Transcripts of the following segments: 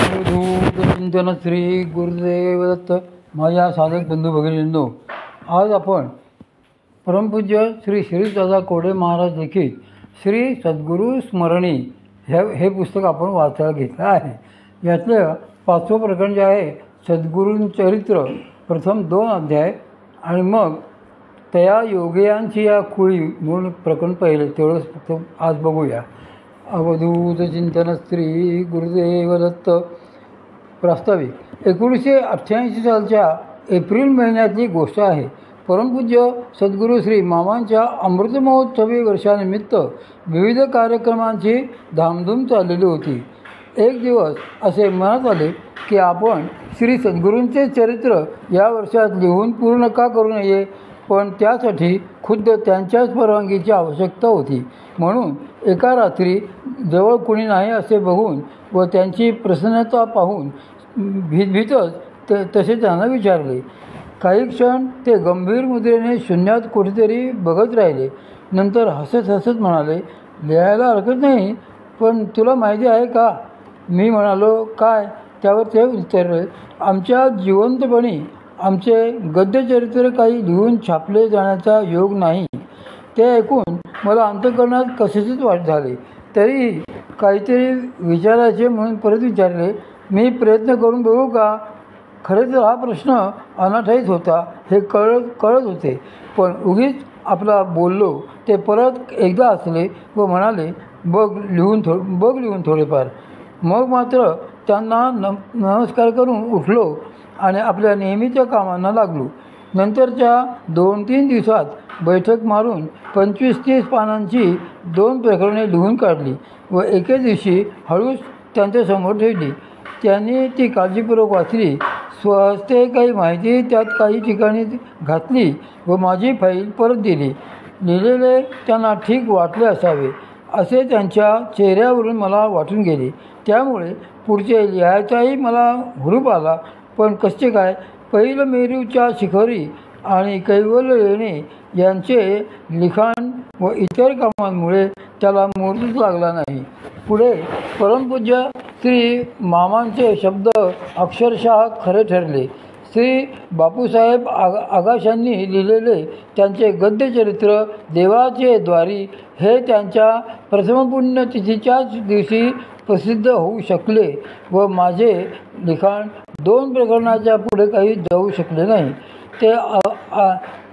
अवधूत चिंतन श्री गुरुदेव दत्त. माझ्या साधक बंधू भगिनींनो, आज आपण परमपूज्य श्री शिरीषदादा कोडे महाराज लिखित श्री सद्गुरू स्मरणी हे पुस्तक आपण वाचायला घेतलं आहे. यातलं 5वं प्रकरण जे आहे सद्गुरूंचरित्र, प्रथम 2 अध्याय आणि मग तया योगयांची या कुळी म्हणून प्रकरण पहिले, तेवढंच फक्त आज बघूया. अवधूत चिंतन श्री गुरुदेव दत्त. प्रास्ताविक 1988 सालच्या एप्रिल महिन्यातली गोष्ट आहे. परमपूज्य सद्गुरू श्री मामांच्या अमृतमहोत्सवी वर्षानिमित्त विविध कार्यक्रमांची धामधूम चाललेली होती. एक दिवस असे मनात आले की आपण श्री सद्गुरूंचे चरित्र या वर्षात लिहून पूर्ण का करू नये, पण त्यासाठी खुद्द त्यांच्याच परवानगीची आवश्यकता होती. म्हणून एका रात्री जवळ कुणी नाही असे बघून व त्यांची प्रसन्नता पाहून भीतभीतच तसे त्यांना विचारले. काही क्षण ते गंभीर मुद्रेने शून्यात कुठेतरी बघत राहिले. नंतर हसत हसत म्हणाले, लिहायला हरकत नाही, पण तुला माहिती आहे का? मी म्हणालो, काय? त्यावर ते विचारले, आमच्या जिवंतपणी आमचे गद्यचरित्र काही लिहून छापले जाण्याचा योग नाही. ते ऐकून मला अंतःकरणात कशाचेच वाट झाले. तरीही काहीतरी विचारायचे म्हणून परत विचारले, मी प्रयत्न करून बघू का? खरे तर हा प्रश्न अनाठायीच होता हे कळत होते, पण उगीच आपला बोललो. ते परत एकदा हसले व म्हणाले, बघ लिहून थोडेफार. मग मात्र त्यांना नमस्कार करून उठलो आणि आपल्या नेहमीच्या कामांना लागलो. नंतरच्या 2-3 दिवसात बैठक मारून 25-30 पानांची 2 प्रकरणे लिहून काढली व एके दिवशी हळूच त्यांच्यासमोर ठेवली. त्यांनी ती काळजीपूर्वक वाचली. स्वहस्ते काही माहिती त्यात काही ठिकाणी घातली व माझी फाईल परत दिली. लिहिलेले त्यांना ठीक वाटले असावे असे त्यांच्या चेहऱ्यावरून मला वाटून गेले. त्यामुळे पुढचे लिहायचाही मला हुरूप आला. पण कसे काय, पहिलं मेरूच्या शिखरी आणि कैवल्य लेणे यांचे लिखाण व इतर कामांमुळे त्याला मुहूर्तच लागला नाही. पुढे परमपूज्य श्री मामांचे शब्द अक्षरशः खरे ठरले. श्री बापूसाहेब आगाशांनी लिहिलेले त्यांचे गद्यचरित्र देवाचे द्वारी हे त्यांच्या प्रथम पुण्यतिथीच्याच दिवशी प्रसिद्ध होऊ शकले व माझे लिखाण 2 प्रकरणाच्या पुढे काही जाऊ शकले नाही. ते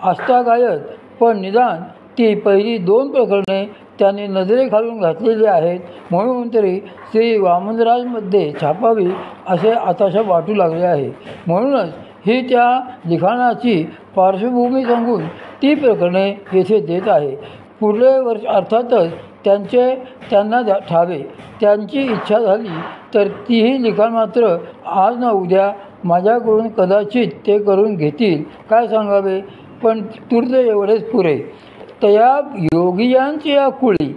आस्थागायत, पण निदान ती पहिली 2 प्रकरणे त्यांनी नजरेखालून घातलेली आहेत म्हणून तरी श्री वामनराजमध्ये छापावी असे आताशा वाटू लागले आहे. म्हणूनच ही त्या लिखाणाची पार्श्वभूमी सांगून ती प्रकरणे येथे देत आहे. पुढले वर्ष अर्थातच त्यांना ठावे. त्यांची इच्छा झाली तर तीही लिखाण मात्र आज ना उद्या माझ्याकडून कदाचित ते करून घेतील. काय सांगावे, पण तूर्त एवढेच पुरे. तया योगियांची या कुळी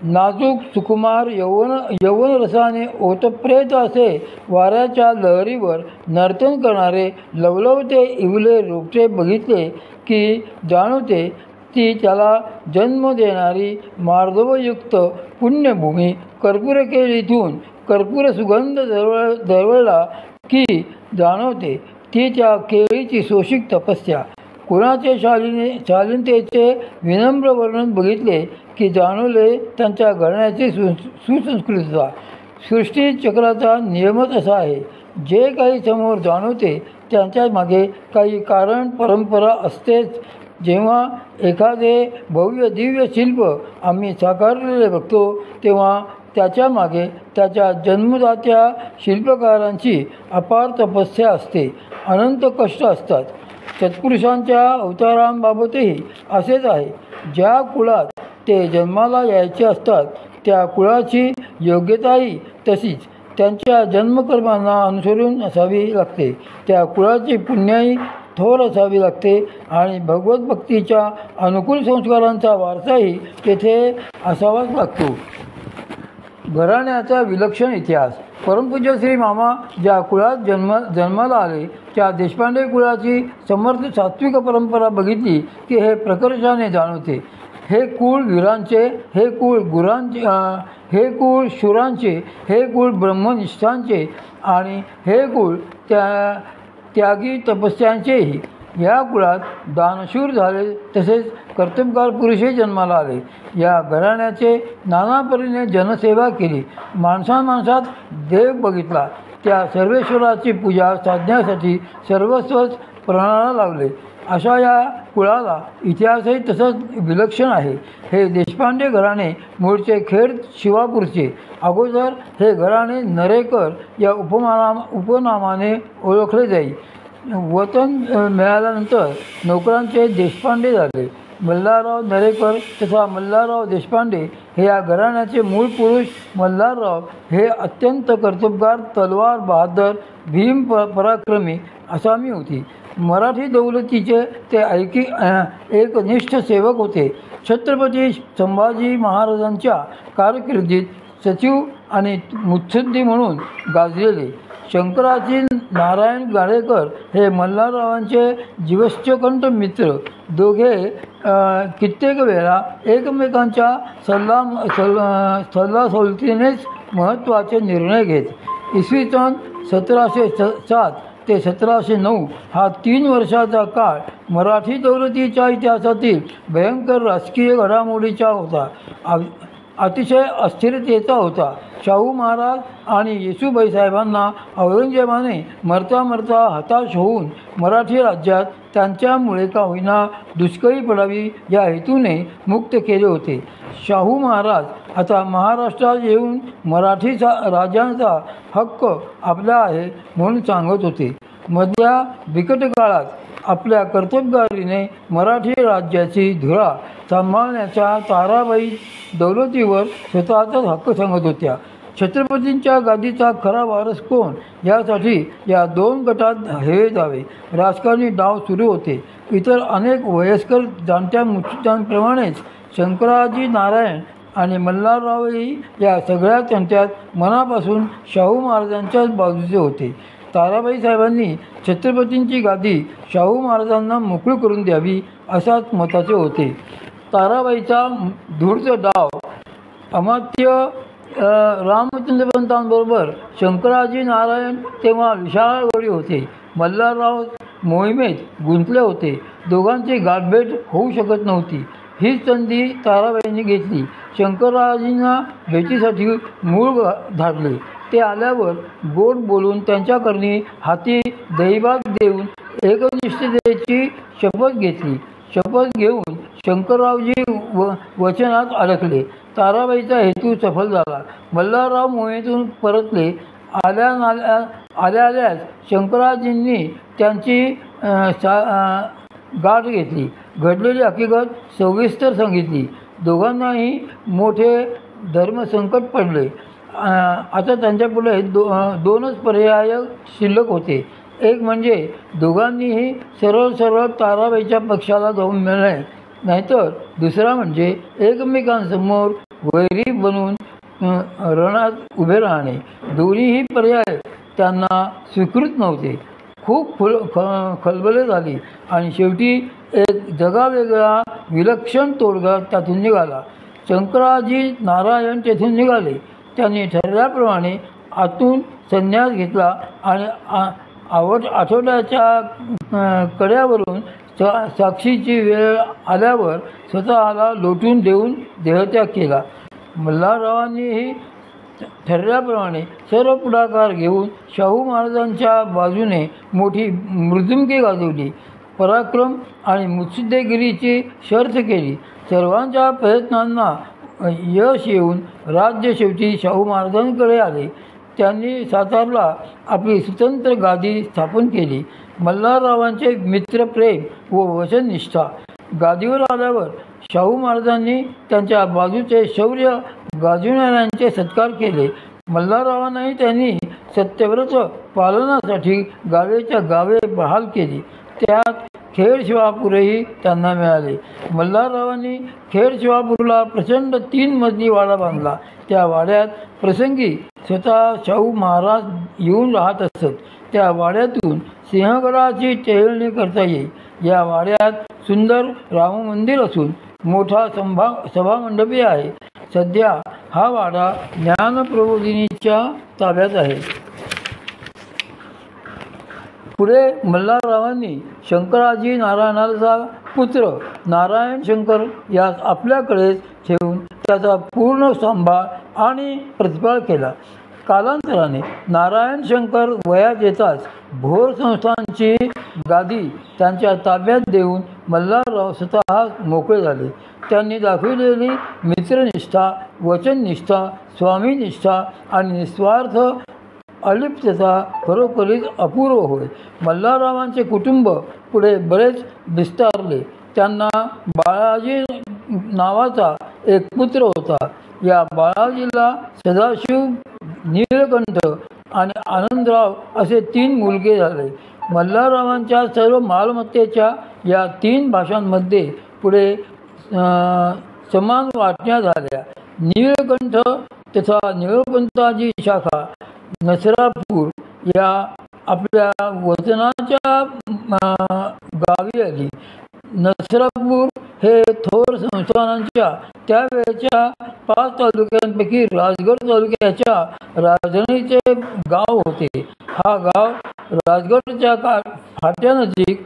नाजूक सुकुमार यौवन रसाने ओतप्रेत असे वाऱ्याच्या लहरीवर नर्तन करणारे लवलवते इवले रोपटे बघितले की जाणवते ती त्याला जन्म देणारी मार्दवयुक्त पुण्यभूमी. कर्पूर केळीतून कर्पूर सुगंध दरवळला की जाणवते ती त्या केळीची सोशिक तपस्या. कुणाचे शालीनतेचे विनम्र वर्णन बघितले की जाणवले त्यांच्या घराण्याची सुसंस्कृतता. सृष्टीचक्राचा नियमच असा आहे. जे काही समोर जाणवते त्यांच्या मागे काही कारण परंपरा असतेच. जेव्हा एखादे भव्य दिव्य शिल्प आम्ही साकारलेले बघतो तेव्हा त्याच्या मागे त्याच्या जन्मदात्या शिल्पकारांची अपार तपस्या असते, अनंत कष्ट असतात. सत्पुरुषांच्या अवतारांबाबतही असेच आहे. ज्या कुळात ते जन्माला यायचे असतात त्या कुळाची योग्यताही तशीच त्यांच्या जन्मकर्मांना अनुसरून असावी लागते. त्या कुळाची पुण्याई थोर असावी लागते आणि भगवत भक्तीच्या अनुकूल संस्कारांचा वारसाही तेथे असावाच लागतो. घराण्याचा विलक्षण इतिहास. परमपूज्य श्री मामा ज्या कुळात जन्माला आले त्या देशपांडे कुळाची समर्थ सात्विक परंपरा बघितली की हे प्रकर्षाने जाणवते. हे कुळ वीरांचे, हे कुळ गुरांचे, हे कुळ शूरांचे, हे कुळ ब्रह्मनिष्ठांचे आणि हे कुळ त्यागी तपस्यांचेही. या कुळात दानशूर झाले तसेच कर्तबगार पुरुषही जन्माला आले. या घराण्याचे नाना परीने जनसेवा केली. माणसात देव बघितला. त्या सर्वेश्वराची पूजा साधण्यासाठी सर्वस्वच प्राणाला लावले. अशा या कुळाला इतिहासही तसंच विलक्षण आहे. हे देशपांडे घराणे मूळचे खेड शिवापूरचे. अगोदर हे घराणे नरेकर या उपनामाने ओळखले जाई. वतन मिळाल्यानंतर नोकरांचे देशपांडे झाले. मल्हारराव नरेकर तथा मल्हारराव देशपांडे हे या घराण्याचे मूळ पुरुष. मल्हारराव हे अत्यंत कर्तबगार, तलवार बहादर, भीम पराक्रमी असामी होती. मराठी दौलतीचे ते एकनिष्ठ सेवक होते. छत्रपती संभाजी महाराजांच्या कारकिर्दीत सचिव आणि मुत्सद्दी म्हणून गाजलेले शंकराजी नारायण गाडेकर हे मल्हाररावांचे जीवश्चकंठ मित्र. दोघे कित्येक वेळा एकमेकांच्या सल्लासोलतीनेच महत्त्वाचे निर्णय घेत. इसवी सन 1707 ते 1709 हा 3 वर्षाचा काळ मराठी दौलतीच्या इतिहासातील भयंकर राजकीय घडामोडीचा होता. अतिशय अस्थिरतेचा होता. शाहू महाराज आणि येसूबाई साहेबांना औरंगजेबाने मरता मरता हताश होऊन मराठी राज्यात त्यांच्यामुळे का होईना दुष्काळी पडावी या हेतूने मुक्त केले होते. शाहू महाराज आता महाराष्ट्रात येऊन मराठी राजांचा हक्क आपला आहे म्हणून सांगत होते. मधल्या बिकट काळात आपल्या कर्तबगारीने मराठी राज्याची धुरा सांभाळण्याच्या ताराबाई दौलतीवर स्वतःचाच हक्क सांगत होत्या. छत्रपतींच्या गादीचा खरा वारस कोण यासाठी या 2 गटात हे जावे राजकारणी डाव सुरू होते. इतर अनेक वयस्कर जाणत्या मुत्सद्द्यांप्रमाणेच शंकराजी नारायण आणि मल्हाररावही या सगळ्या तंट्यात मनापासून शाहू महाराजांच्याच बाजूचे होते. ताराबाई साहेबांनी छत्रपतींची गादी शाहू महाराजांना मोकळी करून द्यावी असाच मताचे होते. ताराबाईचा धूर्त डाव अमात्य रामचंद्रपंतांबरोबर शंकराजी नारायण तेव्हा विशाळगडी होते. मल्हारराव मोहिमेत गुंतले होते. दोघांची गाठभेट होऊ शकत नव्हती. हीच संधी ताराबाईंनी घेतली. शंकराजींना भेटीसाठी मूळ धाडले. ते आल्यावर गोड बोलून त्यांच्याकरणी हाती दहीभात देऊन एकनिष्ठतेची शपथ घेतली. शपथ घेऊन शंकररावजी वचनात अडकले. ताराबाईचा हेतू सफल झाला. मल्हारराव मोहिमेतून परतले. आल्याच शंकराजींनी त्यांची गाठ घेतली. घडलेली हकीकत सविस्तर सांगितली. दोघांनाही मोठे धर्मसंकट पडले. आता त्यांच्यापुढे 2च पर्याय शिल्लक होते. एक म्हणजे दोघांनीही सरळ ताराबाईच्या पक्षाला जाऊन मिळणे, नाहीतर दुसरा म्हणजे एकमेकांसमोर वैरी बनून रणात उभे राहणे. दोन्हीही पर्याय त्यांना स्वीकृत नव्हते. खूप खलबले झाली आणि शेवटी एक जगावेगळा विलक्षण तोडगा त्यातून निघाला. शंकराजी नारायण तेथून निघाले. त्यांनी ठरल्याप्रमाणे आतून संन्यास घेतला आणि आठवड्याच्या कड्यावरून साक्षीची वेळ आल्यावर स्वतःला लोटून देऊन देहत्याग केला. मल्हाररावांनीही ठरल्याप्रमाणे सर्व पुढाकार घेऊन शाहू महाराजांच्या बाजूने मोठी मृदुंगी गाजवली. पराक्रम आणि मुत्सद्देगिरीची शर्थ केली. सर्वांच्या प्रयत्नांना यश येऊन राज्य शेवटी शाहू महाराजांकडे आले. त्यांनी सातारला आपली स्वतंत्र गादी स्थापन केली. मल्हाररावांचे मित्रप्रेम व वचननिष्ठा. गादीवर आल्यावर शाहू महाराजांनी त्यांच्या बाजूचे शौर्य गाजविणाऱ्यांचे सत्कार केले. मल्हाररावांनाही त्यांनी सत्यव्रत पालनासाठी गावेच्या गावे बहाल केली. त्यात खेड शिवापूरही त्यांना मिळाले. मल्हाररावांनी खेड शिवापूरला प्रचंड 3 मजली वाडा बांधला. त्या वाड्यात प्रसंगी स्वतः शाहू महाराज येऊन राहत असत. त्या वाड्यातून सिंहगडाची टेहळणी करता येईल. या वाड्यात सुंदर राममंदिर असून मोठा सभामंडपी आहे. सध्या हा वाडा ज्ञानप्रबोधिनीच्या ताब्यात आहे. पुढे मल्हाररावांनी शंकराजी नारायणाचा पुत्र नारायण शंकर यास आपल्याकडेच ठेवून त्याचा पूर्ण सांभाळ आणि प्रतिपाळ केला. कालांतराने नारायण शंकर वयात येताच भोर संस्थांची गादी त्यांच्या ताब्यात देऊन मल्हारराव स्वतः मोकळे झाले. त्यांनी दाखविलेली मित्रनिष्ठा, वचननिष्ठा, स्वामीनिष्ठा आणि निस्वार्थ अलिप्तता खरोखरीच अपूर्व होय. मल्हाररावांचे कुटुंब पुढे बरेच विस्तारले. त्यांना बाळाजी नावाचा एक पुत्र होता. या बाळाजीला सदाशिव, नीलकंठ आणि आनंदराव असे 3 मुलगे झाले. मल्हाररावांच्या सर्व मालमत्तेच्या या 3 भाषांमध्ये पुढे समान वाटण्या झाल्या. नीलकंठ तथा निळपंथाची शाखा नसरापूर या आपल्या वतनाच्या गावी आली. नसरापूर हे थोर संस्थानांच्या त्यावेळच्या 5 तालुक्यांपैकी राजगड तालुक्याच्या राजधानीचे गाव होते. हा गाव राजगडच्या फाट्यानजीक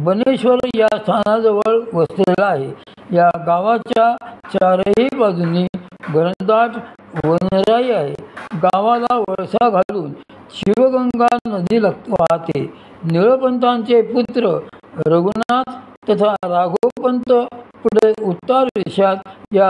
बनेश्वर या स्थानाजवळ वसलेला आहे. या गावाच्या 4ही बाजूंनी घनदाट वनराई आहे. गावाला वळसा घालून शिवगंगा नदी वाहते. निळपंथांचे पुत्र रघुनाथ तथा राघवपंत पुढे उत्तर देशात या